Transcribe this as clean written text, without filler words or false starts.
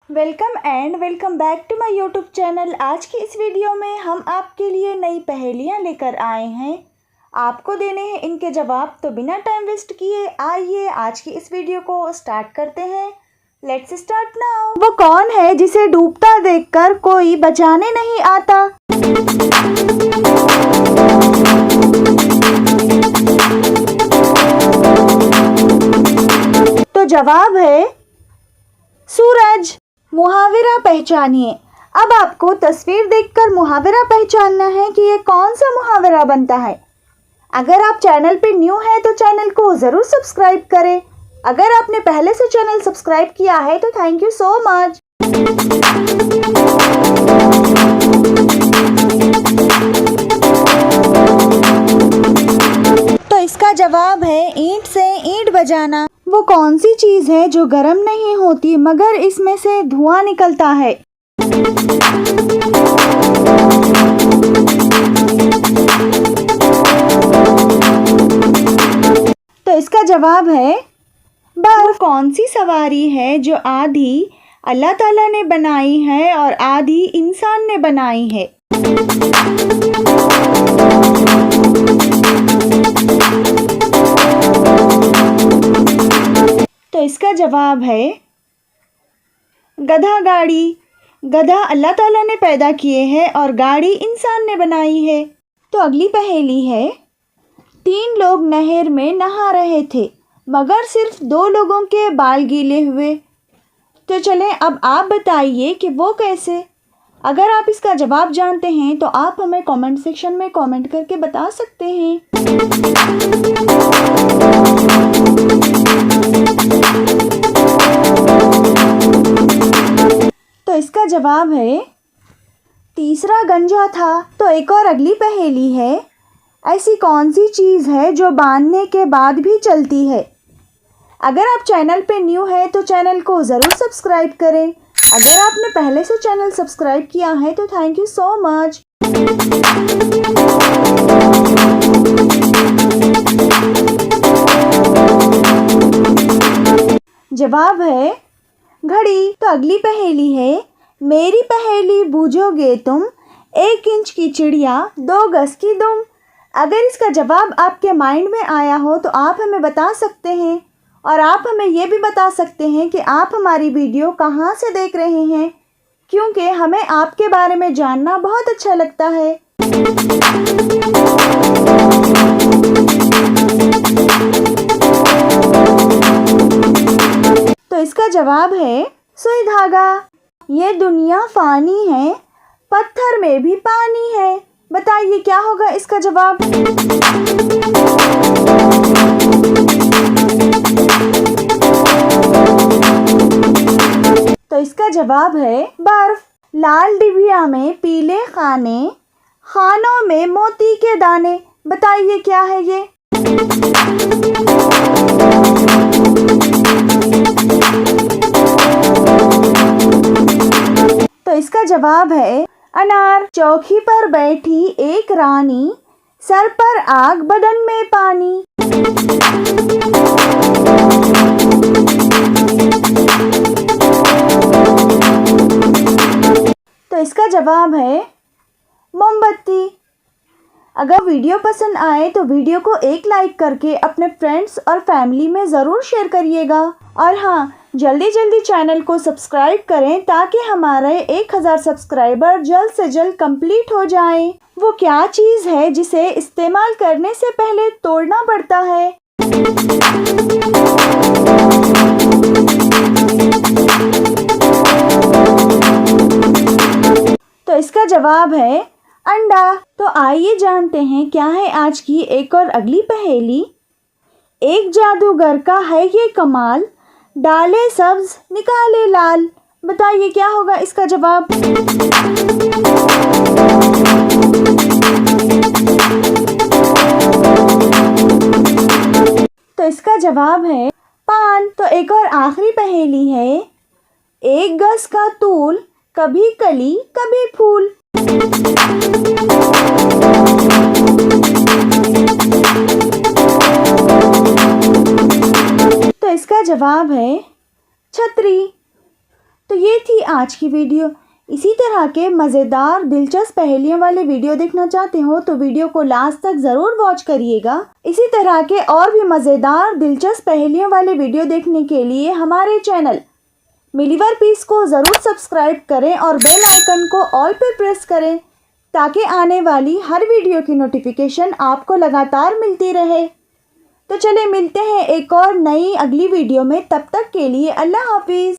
Welcome and welcome back to my YouTube channel. आज की इस वीडियो में हम आपके लिए नई पहेलियां लेकर आए हैं। आपको देने हैं इनके जवाब, तो बिना टाइम वेस्ट किए आइए आज की इस वीडियो को स्टार्ट करते हैं। Let's start now. वो कौन है जिसे डूबता देखकर कोई बचाने नहीं आता? तो जवाब है सूरज। मुहावरा पहचानिए। अब आपको तस्वीर देखकर मुहावरा पहचानना है कि ये कौन सा मुहावरा बनता है। अगर आप चैनल पे न्यू हैं तो चैनल को ज़रूर सब्सक्राइब करें। अगर आपने पहले से चैनल सब्सक्राइब किया है तो थैंक यू सो मच। तो इसका जवाब है ईंट से ईंट बजाना। वो कौन सी चीज़ है जो गर्म नहीं होती मगर इसमें से धुआं निकलता है? तो इसका जवाब है बर्फ। कौन सी सवारी है जो आधी अल्लाह ताला ने बनाई है और आधी इंसान ने बनाई है? तो इसका जवाब है गधा गाड़ी। गधा अल्लाह ताला ने पैदा किए हैं और गाड़ी इंसान ने बनाई है। तो अगली पहेली है, 3 लोग नहर में नहा रहे थे मगर सिर्फ 2 लोगों के बाल गीले हुए। तो चलें अब आप बताइए कि वो कैसे। अगर आप इसका जवाब जानते हैं तो आप हमें कमेंट सेक्शन में कमेंट करके बता सकते हैं। तो इसका जवाब है तीसरा गंजा था। तो एक और अगली पहेली है, ऐसी कौन सी चीज़ है जो बांधने के बाद भी चलती है? अगर आप चैनल पे न्यू है तो चैनल को ज़रूर सब्सक्राइब करें। अगर आपने पहले से चैनल सब्सक्राइब किया है तो थैंक यू सो मच। जवाब है घड़ी। तो अगली पहेली है, मेरी पहेली बूझोगे तुम, 1 इंच की चिड़िया 2 गज की दुम। अगर इसका जवाब आपके माइंड में आया हो तो आप हमें बता सकते हैं और आप हमें ये भी बता सकते हैं कि आप हमारी वीडियो कहाँ से देख रहे हैं, क्योंकि हमें आपके बारे में जानना बहुत अच्छा लगता है। तो इसका जवाब है सुई धागा। ये दुनिया फानी है, पत्थर में भी पानी है। बताइए क्या होगा इसका जवाब। तो इसका जवाब है बर्फ। लाल डिबिया में पीले खाने, खानों में मोती के दाने। बताइए क्या है ये। तो इसका जवाब है अनार। चौकी पर बैठी एक रानी, सर पर आग बदन में पानी। तो इसका जवाब है मोमबत्ती। अगर वीडियो पसंद आए तो वीडियो को एक लाइक करके अपने फ्रेंड्स और फैमिली में ज़रूर शेयर करिएगा। और हाँ, जल्दी जल्दी चैनल को सब्सक्राइब करें ताकि हमारे 1000 सब्सक्राइबर जल्द से जल्द कंप्लीट हो जाएं। वो क्या चीज़ है जिसे इस्तेमाल करने से पहले तोड़ना पड़ता है? तो इसका जवाब है अंडा। तो आइए जानते हैं क्या है आज की एक और अगली पहेली। एक जादूगर का है ये कमाल, डाले सब्ज निकाले लाल। बताइए क्या होगा इसका जवाब। तो इसका जवाब है पान। तो एक और आखिरी पहेली है, 1 गज का तूल, कभी कली कभी फूल। तो इसका जवाब है छतरी। तो ये थी आज की वीडियो। इसी तरह के मज़ेदार दिलचस्प पहेलियों वाले वीडियो देखना चाहते हो तो वीडियो को लास्ट तक ज़रूर वॉच करिएगा। इसी तरह के और भी मज़ेदार दिलचस्प पहेलियों वाले वीडियो देखने के लिए हमारे चैनल मिलीवर पीस को ज़रूर सब्सक्राइब करें और बेल आइकन को ऑल पर प्रेस करें ताकि आने वाली हर वीडियो की नोटिफिकेशन आपको लगातार मिलती रहे। तो चलिए मिलते हैं एक और नई अगली वीडियो में, तब तक के लिए अल्लाह हाफिज़।